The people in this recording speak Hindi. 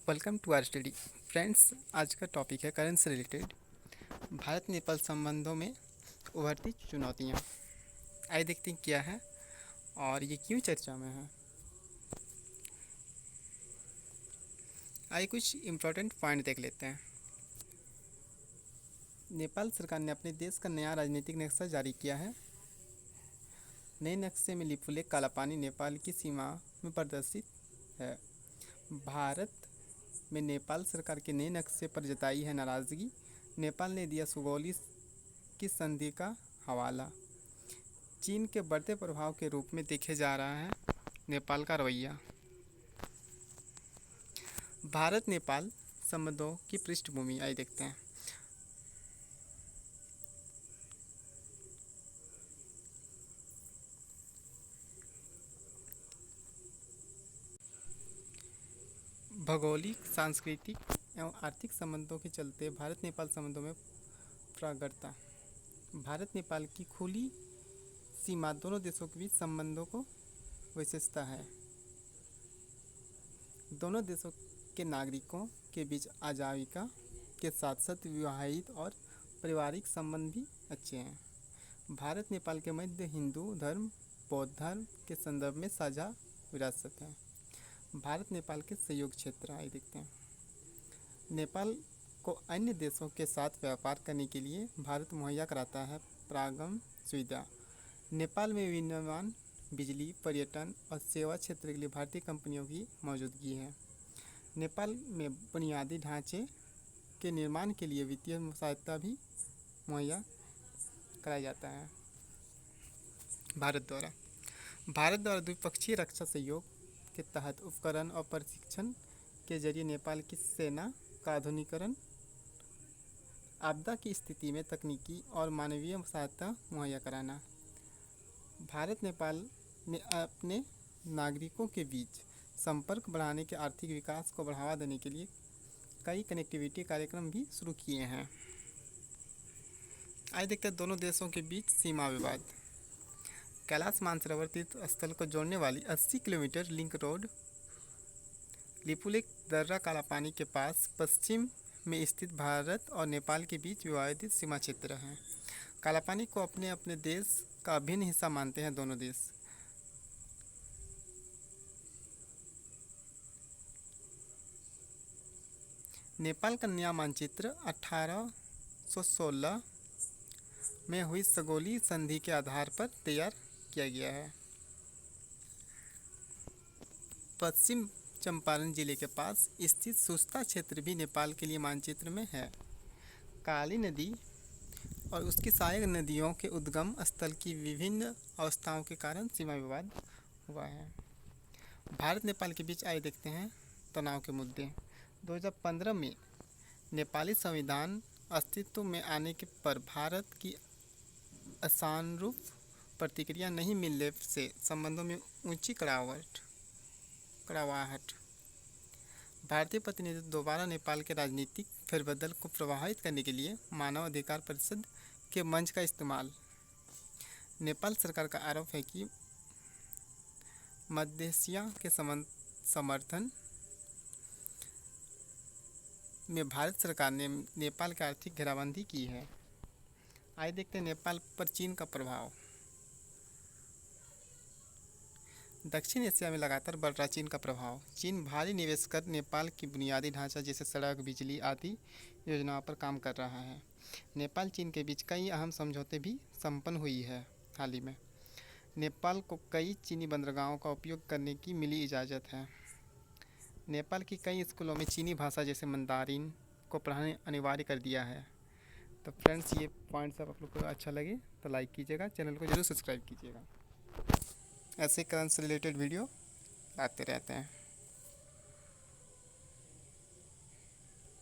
Welcome to our study. Friends, आज का टॉपिक है करंट से रिलेटेड भारत नेपाल संबंधों में उभरती चुनौतियाँ। आइए देखते हैं क्या है और ये क्यों चर्चा में है। आइए कुछ इम्पोर्टेंट पॉइंट देख लेते हैं। नेपाल सरकार ने अपने देश का नया राजनीतिक नक्शा जारी किया है। नए नक्शे में लिपुलेख कालापानी नेपाल की सीमा में प्रदर्शित है। भारत में नेपाल सरकार के नए नक्शे पर जताई है नाराज़गी। नेपाल ने दिया सुगौली की संधि का हवाला। चीन के बढ़ते प्रभाव के रूप में देखे जा रहा है नेपाल का रवैया। भारत नेपाल संबंधों की पृष्ठभूमि आइए देखते हैं। भौगोलिक, सांस्कृतिक एवं आर्थिक संबंधों के चलते भारत नेपाल संबंधों में प्रगाढ़ता। भारत नेपाल की खुली सीमा दोनों देशों के बीच संबंधों को विशेषता है। दोनों देशों के नागरिकों के बीच आजीविका के साथ साथ विवाहित और पारिवारिक संबंध भी अच्छे हैं। भारत नेपाल के मध्य हिंदू धर्म, बौद्ध धर्म के संदर्भ में साझा विरासत है। भारत नेपाल के सहयोग क्षेत्र आइए देखते हैं। नेपाल को अन्य देशों के साथ व्यापार करने के लिए भारत मुहैया कराता है प्रागम सुविधा। नेपाल में विनिर्माण, बिजली, पर्यटन और सेवा क्षेत्र के लिए भारतीय कंपनियों की मौजूदगी है। नेपाल में बुनियादी ढांचे के निर्माण के लिए वित्तीय सहायता भी मुहैया कराया जाता है भारत द्वारा द्विपक्षीय रक्षा सहयोग के तहत उपकरण और प्रशिक्षण के जरिए नेपाल की सेना का आधुनिकीकरण, आपदा की स्थिति में तकनीकी और मानवीय सहायता मुहैया कराना। भारत नेपाल ने अपने नागरिकों के बीच संपर्क बढ़ाने के आर्थिक विकास को बढ़ावा देने के लिए कई कनेक्टिविटी कार्यक्रम भी शुरू किए हैं। आइए देखते हैं दोनों देशों के बीच सीमा विवाद। कैलाश मानसरोवर तीर्थ स्थल को जोड़ने वाली 80 किलोमीटर लिंक रोड लिपुलेख दर्रा कालापानी के पास पश्चिम में स्थित भारत और नेपाल के बीच विवादित सीमा क्षेत्र है। कालापानी को अपने अपने देश का अभिन्न हिस्सा मानते हैं दोनों देश। नेपाल का नया मानचित्र 1816 में हुई सुगौली संधि के आधार पर तैयार किया गया है। पश्चिम चंपारण जिले के पास स्थित सुस्ता क्षेत्र भी नेपाल के लिए मानचित्र में है। काली नदी और उसकी सहायक नदियों के उद्गम स्थल की विभिन्न अवस्थाओं के कारण सीमा विवाद हुआ है। भारत नेपाल के बीच आइए देखते हैं तनाव के मुद्दे। 2015 में नेपाली संविधान अस्तित्व में आने के पर भारत की असानुरूप प्रतिक्रिया नहीं मिलने से संबंधों में ऊंची कड़ाहट। भारतीय प्रतिनिधि दोबारा नेपाल के राजनीतिक फेरबदल को प्रभावित करने के लिए मानव अधिकार परिषद के मंच का इस्तेमाल। नेपाल सरकार का आरोप है कि मध्यस्थता के समर्थन में भारत सरकार ने नेपाल की आर्थिक घेराबंदी की है। आइए देखते हैं नेपाल पर चीन का प्रभाव। दक्षिण एशिया में लगातार बढ़ रहा चीन का प्रभाव। चीन भारी निवेश कर नेपाल की बुनियादी ढांचा जैसे सड़क, बिजली आदि योजनाओं पर काम कर रहा है। नेपाल चीन के बीच कई अहम समझौते भी संपन्न हुई है। हाल ही में नेपाल को कई चीनी बंदरगाहों का उपयोग करने की मिली इजाज़त है। नेपाल की कई स्कूलों में चीनी भाषा जैसे मंदारिन को पढ़ाने अनिवार्य कर दिया है। तो फ्रेंड्स, ये पॉइंट्स आप लोग को अच्छा लगे तो लाइक कीजिएगा, चैनल को जरूर सब्सक्राइब कीजिएगा। ऐसे करंट से रिलेटेड वीडियो आते रहते हैं।